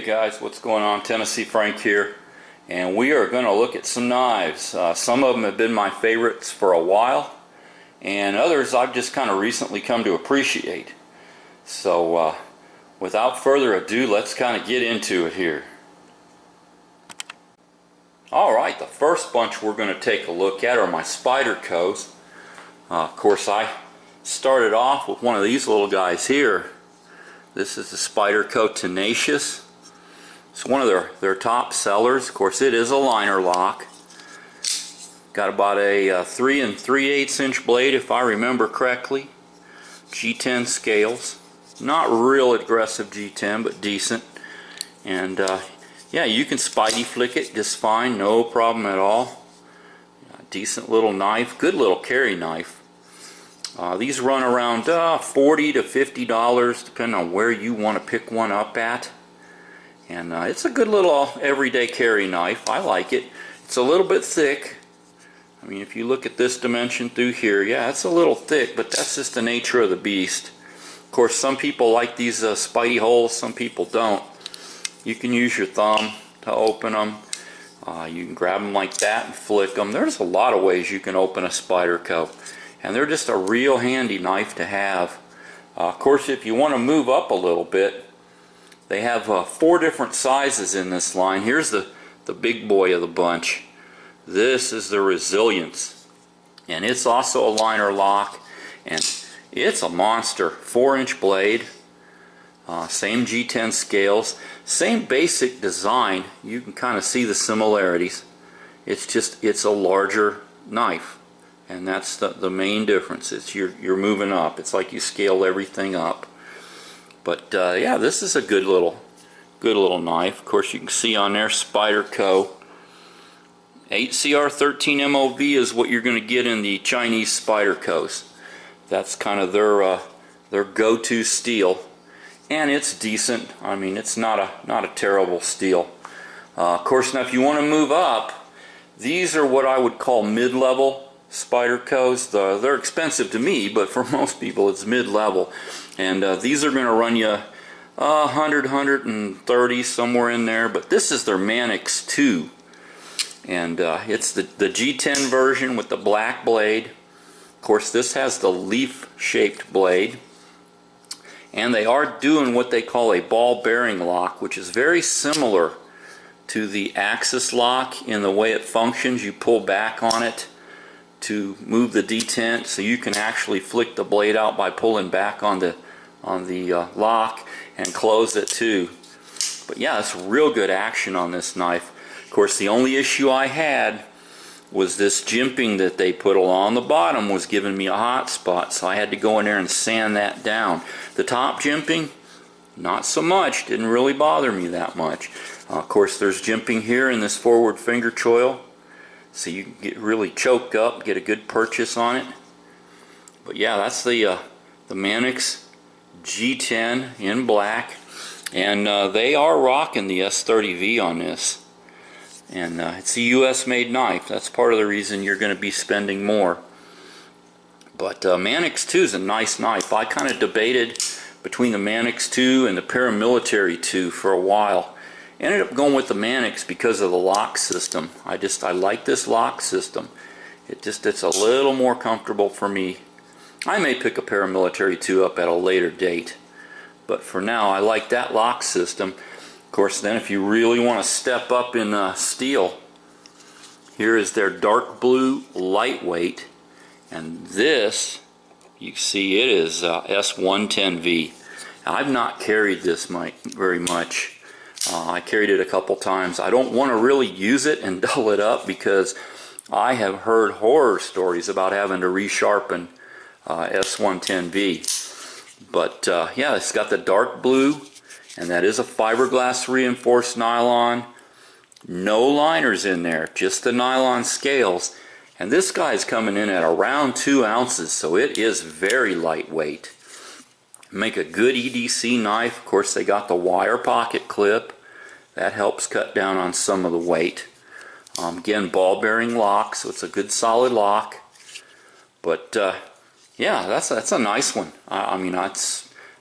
Hey guys, what's going on? Tennessee.Frank here, and we are going to look at some knives. Some of them have been my favorites for a while, and others I've just kind of recently come to appreciate. So without further ado, let's kind of get into it here. Alright, the first bunch we're going to take a look at are my Spyders. Of course, I started off with one of these little guys here. This is the Spyders Tenacious. It's one of their top sellers. Of course, it is a liner lock. Got about a 3 3/8 inch blade, if I remember correctly. G10 scales. Not real aggressive G10, but decent. And yeah, you can Spidey flick it just fine, no problem at all. Decent little knife, good little carry knife. These run around $40 to $50, depending on where you want to pick one up at. And it's a good little everyday carry knife. I like it. It's a little bit thick. I mean, if you look at this dimension through here, yeah, it's a little thick, but that's just the nature of the beast. Of course, some people like these Spidey holes, some people don't. You can use your thumb to open them. You can grab them like that and flick them. There's a lot of ways you can open a Spyders. And they're just a real handy knife to have. Of course, if you want to move up a little bit, they have 4 different sizes in this line. Here's the big boy of the bunch. This is the Resilience. And it's also a liner lock. And it's a monster. 4-inch blade. Same G10 scales. Same basic design. You can kind of see the similarities. It's a larger knife. And that's the main difference. It's you're moving up. It's like you scale everything up. But yeah, this is a good little knife. Of course, you can see on there Spyders. 8CR13 MOV is what you're going to get in the Chinese Spyders. That's kind of their go-to steel, and it's decent. I mean, it's not a terrible steel. Of course, now if you want to move up, these are what I would call mid-level Spyders. They're expensive to me, but for most people it's mid-level. And these are going to run you 100, 130, somewhere in there. But this is their Manix 2. And it's the G10 version with the black blade. Of course, this has the leaf-shaped blade. And they are doing what they call a ball bearing lock, which is very similar to the axis lock in the way it functions. You pull back on it to move the detent, so you can actually flick the blade out by pulling back on the lock and close it too. But yeah, it's real good action on this knife. Of course, the only issue I had was this jimping that they put along the bottom was giving me a hot spot, so I had to go in there and sand that down. The top jimping, not so much, didn't really bother me that much. Of course, there's jimping here in this forward finger choil, so you can get really choked up, get a good purchase on it. But yeah, that's the Manix G10 in black, and they are rocking the S30V on this. And it's a US made knife. That's part of the reason you're going to be spending more. But Manix 2 is a nice knife. I kind of debated between the Manix 2 and the Paramilitary 2 for a while. Ended up going with the Manix because of the lock system. I like this lock system. It's a little more comfortable for me. I may pick a Paramilitary 2 up at a later date, but for now I like that lock system. Of course, then if you really want to step up in steel, here is their dark blue lightweight, and this, you see, it is S110V. Now, I've not carried this very much. I carried it a couple times. I don't want to really use it and dull it up because I have heard horror stories about having to resharpen S110V. But yeah, it's got the dark blue, and that is a fiberglass reinforced nylon. No liners in there, just the nylon scales. And this guy's coming in at around 2 ounces, so it is very lightweight. Make a good EDC knife. Of course, they got the wire pocket clip. That helps cut down on some of the weight. Again, ball bearing lock, so it's a good solid lock. But yeah, that's a nice one. I mean,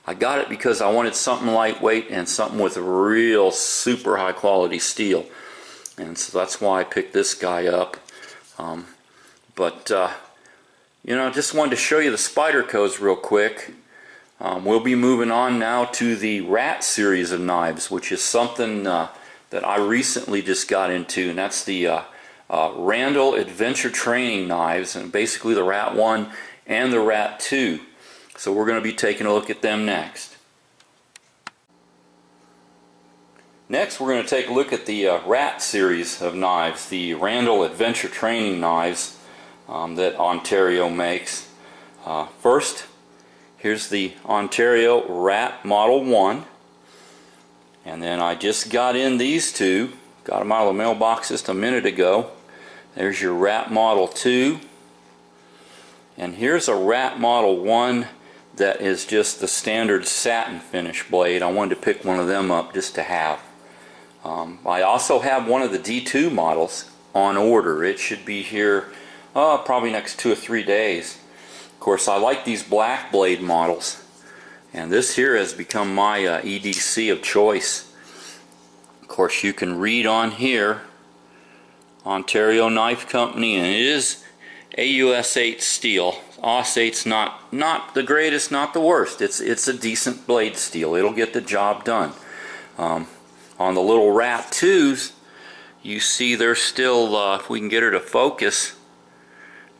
I got it because I wanted something lightweight and something with real super high quality steel, and so that's why I picked this guy up. You know, just wanted to show you the Spydercos real quick. We'll be moving on now to the Rat series of knives, which is something that I recently just got into, and that's the Randall Adventure Training knives, and basically the Rat 1 and the Rat 2. So we're going to be taking a look at them next. Next, we're going to take a look at the Rat series of knives, the Randall Adventure Training knives that Ontario makes. First, here's the Ontario Rat Model 1, and then I just got in these two, got them out of the mailbox just a minute ago. There's your Rat Model 2, and here's a Rat Model 1 that is just the standard satin finish blade. I wanted to pick one of them up just to have. I also have one of the D2 models on order. It should be here probably next 2 or 3 days. Of course, I like these black blade models, and this here has become my EDC of choice. Of course, you can read on here Ontario Knife Company, and it is AUS 8 steel. AUS 8's not the greatest, not the worst. It's a decent blade steel. It'll get the job done. On the little Rat 2s, you see they're still, if we can get her to focus,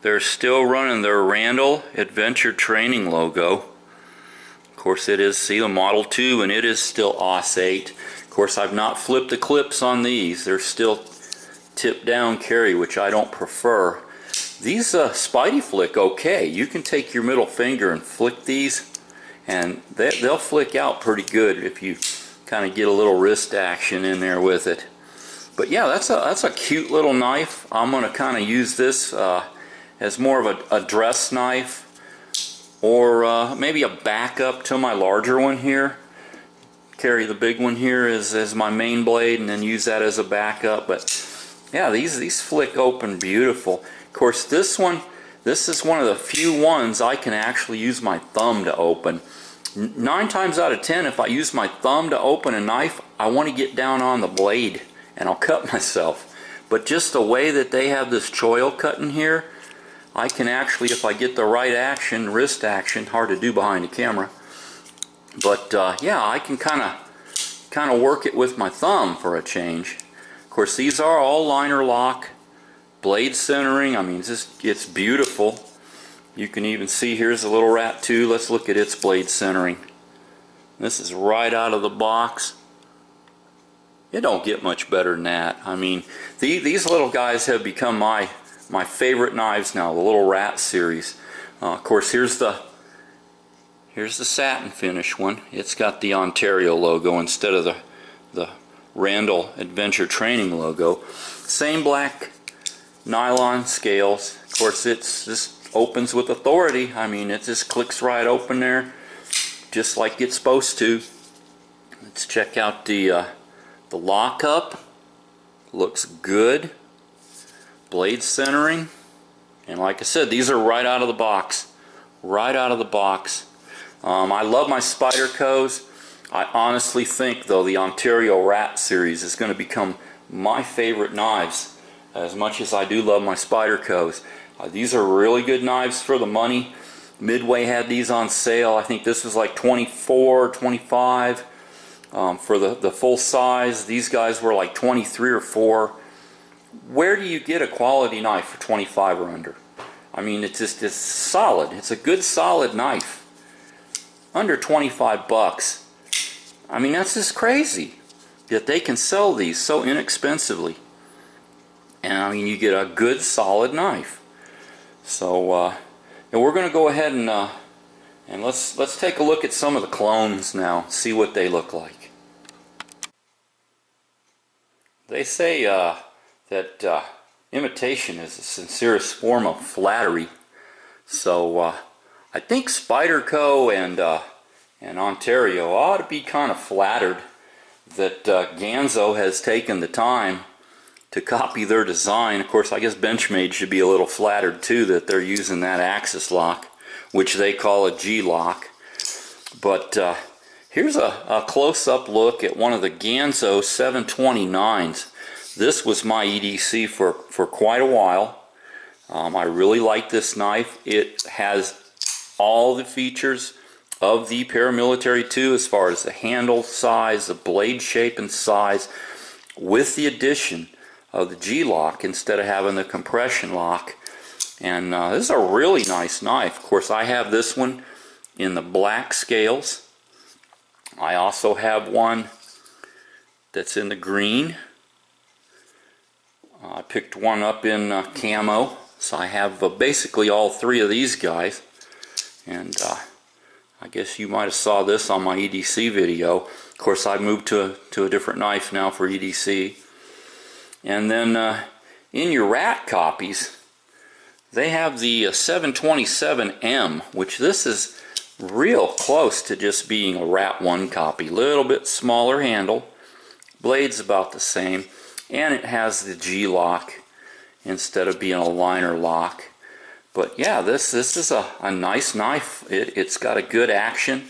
they're still running their Randall Adventure Training logo. Of course, it is, see, the Model 2, and it is still AUS 8. Of course, I've not flipped the clips on these. They're still tip down carry, which I don't prefer. These Spidey flick okay. You can take your middle finger and flick these, and they'll flick out pretty good if you kind of get a little wrist action in there with it. But yeah, that's a cute little knife. I'm going to kind of use this as more of a dress knife, or maybe a backup to my larger one here. Carry the big one here as my main blade, and then use that as a backup. But yeah, these flick open beautiful. Of course, this is one of the few ones I can actually use my thumb to open. 9 times out of 10, if I use my thumb to open a knife, I want to get down on the blade and I'll cut myself. But just the way that they have this choil cut in here, I can actually, if I get the right action, wrist action, hard to do behind the camera, but yeah, I can kind of work it with my thumb for a change. Of course, these are all liner lock, blade centering. I mean, it's beautiful. You can even see here's a little Rat 2. Let's look at its blade centering. This is right out of the box. It don't get much better than that. I mean, these little guys have become my favorite knives now, the little Rat series. Of course, here's the satin finish one. It's got the Ontario logo instead of the Randall Adventure Training logo. Same black nylon scales. Of course, this opens with authority. I mean, it just clicks right open there, just like it's supposed to. Let's check out the lockup. Looks good. Blade centering, and like I said, these are right out of the box. Right out of the box. I love my Spydercos. I honestly think, though, the Ontario Rat series is going to become my favorite knives, as much as I do love my Spydercos. These are really good knives for the money. Midway had these on sale. I think this was like $24, $25 for the full size. These guys were like $23 or $24. Where do you get a quality knife for $25 or under? I mean, it's solid. It's a good solid knife. Under 25 bucks. I mean, that's just crazy that they can sell these so inexpensively. And I mean, you get a good solid knife. So and we're going to go ahead and let's take a look at some of the clones now, see what they look like. They say that imitation is the sincerest form of flattery. So I think Spyderco and Ontario ought to be kind of flattered that Ganzo has taken the time to copy their design. Of course, I guess Benchmade should be a little flattered too that they're using that axis lock, which they call a G-lock. But here's a close-up look at one of the Ganzo 729s. This was my EDC for quite a while. I really like this knife. It has all the features of the Paramilitary 2 as far as the handle size, the blade shape and size, with the addition of the G-lock instead of having the compression lock. And this is a really nice knife. Of course, I have this one in the black scales. I also have one that's in the green. I picked one up in camo, so I have basically all three of these guys. And I guess you might have saw this on my EDC video. Of course, I moved to a different knife now for EDC. And then in your rat copies, they have the 727M, which this is real close to just being a Rat 1 copy. Little bit smaller handle, blade's about the same, and it has the G-lock instead of being a liner lock. But yeah, this is a nice knife. It's got a good action.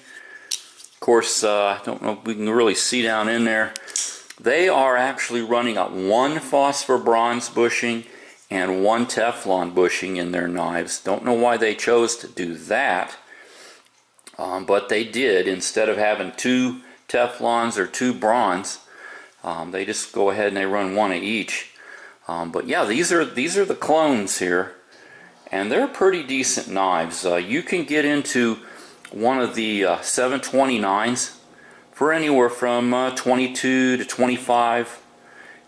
Of course, I don't know if we can really see down in there. They are actually running a 1 phosphor bronze bushing and 1 Teflon bushing in their knives. Don't know why they chose to do that, but they did. Instead of having 2 Teflons or 2 bronze, they just go ahead and they run 1 of each. But yeah, these are the clones here, and they're pretty decent knives. You can get into one of the 729s for anywhere from 22 to 25.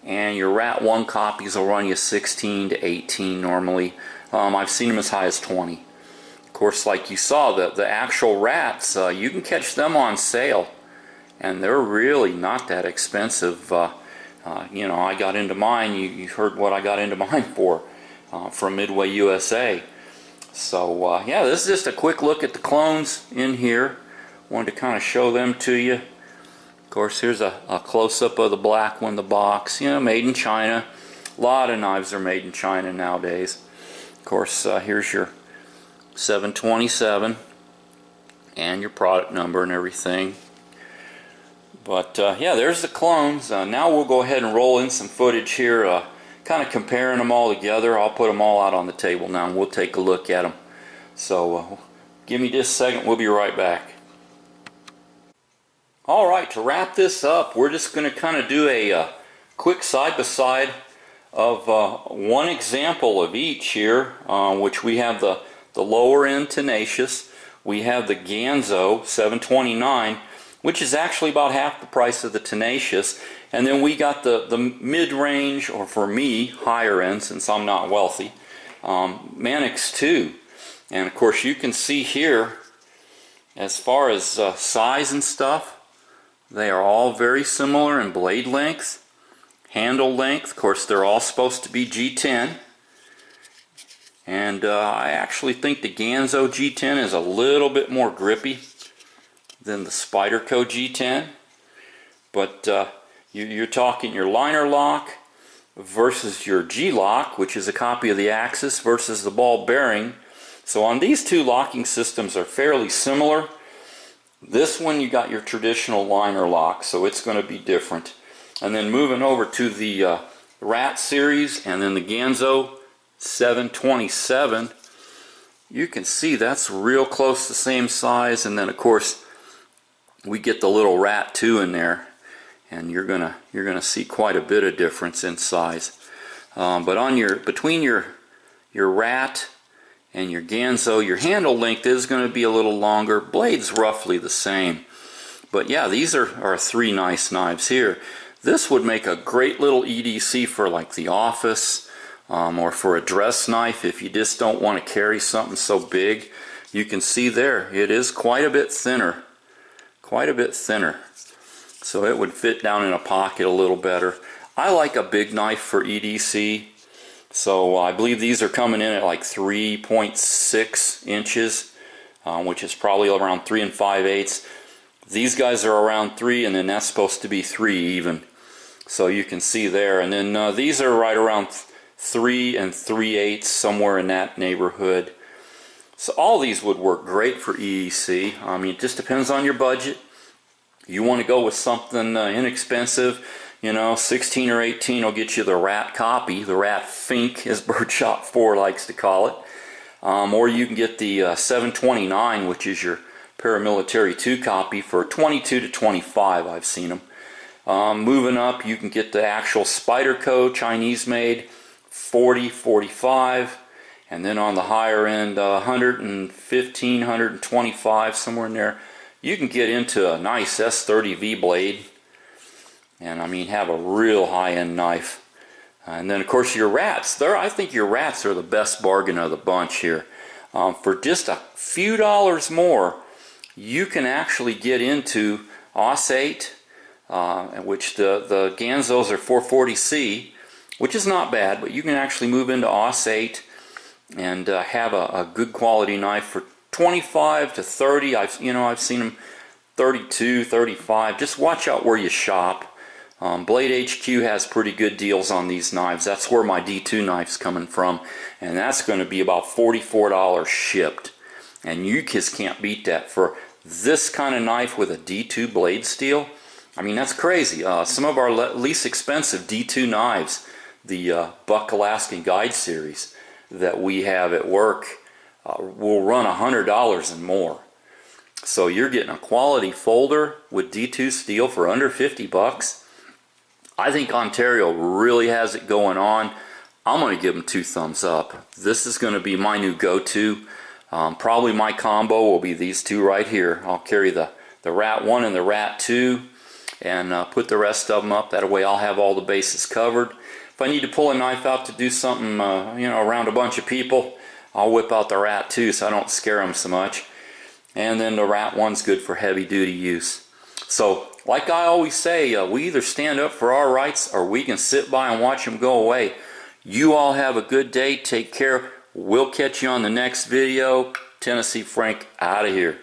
And your Rat 1 copies will run you 16 to 18 normally. I've seen them as high as 20. Of course, like you saw, the actual Rats, you can catch them on sale. And they're really not that expensive. You know, I got into mine, you heard what I got into mine for from Midway USA. So, yeah, this is just a quick look at the clones in here. Wanted to kind of show them to you. Of course, here's a close-up of the black one, the box. You know, made in China. A lot of knives are made in China nowadays. Of course, here's your 727 and your product number and everything. But yeah, there's the clones. Now we'll go ahead and roll in some footage here, kind of comparing them all together. I'll put them all out on the table now and we'll take a look at them. So give me just a second, we'll be right back. Alright, to wrap this up, we're just going to kind of do a quick side-by-side of one example of each here, which we have the lower end Tenacious. We have the Ganzo 729, which is actually about half the price of the Tenacious. And then we got the mid-range, or for me, higher end, since I'm not wealthy, Manix 2. And of course you can see here, as far as size and stuff, they are all very similar in blade length, handle length. Of course, they're all supposed to be G10. And I actually think the Ganzo G10 is a little bit more grippy than the Spyderco G10. But you're talking your liner lock versus your G-lock, which is a copy of the Axis, versus the ball bearing. So on these two, locking systems are fairly similar. This one, you got your traditional liner lock, so it's going to be different. And then moving over to the Rat series and then the Ganzo 727, you can see that's real close to the same size. And then of course we get the little Rat 2 in there, and you're gonna see quite a bit of difference in size. But on between your Rat and your Ganzo, your handle length is going to be a little longer. Blade's roughly the same. But yeah, these are 3 nice knives here. This would make a great little EDC for like the office, or for a dress knife if you just don't want to carry something so big. You can see there, it is quite a bit thinner. Quite a bit thinner. So it would fit down in a pocket a little better. I like a big knife for EDC. So I believe these are coming in at like 3.6 inches, which is probably around 3 5/8. These guys are around 3, and then that's supposed to be 3 even. So you can see there. And then these are right around 3 3/8, somewhere in that neighborhood. So all these would work great for EEC. I mean, it just depends on your budget. You want to go with something inexpensive, you know, 16 or 18 will get you the rat copy, the rat Fink, as Birdshot 4 likes to call it. Or you can get the 729, which is your paramilitary 2 copy, for 22 to 25. I've seen them. Moving up, you can get the actual Spyder Chinese made, 40, 45. And then on the higher end, 115, 125, somewhere in there, you can get into a nice S30V blade. And I mean, have a real high-end knife. And then, of course, your rats. I think your rats are the best bargain of the bunch here. For just a few dollars more, you can actually get into AUS 8, which the Ganzos are 440C, which is not bad, but you can actually move into AUS 8 and have a good quality knife for 25 to 30. I've seen them 32, 35. Just watch out where you shop. Blade HQ has pretty good deals on these knives. That's where my D2 knife's coming from, and that's going to be about $44 shipped. And you just can't beat that for this kind of knife with a D2 blade steel. I mean, that's crazy. Some of our least expensive D2 knives, the Buck Alaskan Guide series that we have at work, will run $100 and more. So you're getting a quality folder with D2 steel for under 50 bucks. I think Ontario really has it going on. I'm going to give them 2 thumbs up. This is going to be my new go-to. Probably my combo will be these 2 right here. I'll carry the Rat 1 and the Rat 2 and put the rest of them up. That way I'll have all the bases covered. If I need to pull a knife out to do something around a bunch of people, I'll whip out the Rat 2 so I don't scare them so much. And then the Rat 1's good for heavy duty use. So, like I always say, we either stand up for our rights or we can sit by and watch them go away. You all have a good day. Take care. We'll catch you on the next video. Tennessee Frank out of here.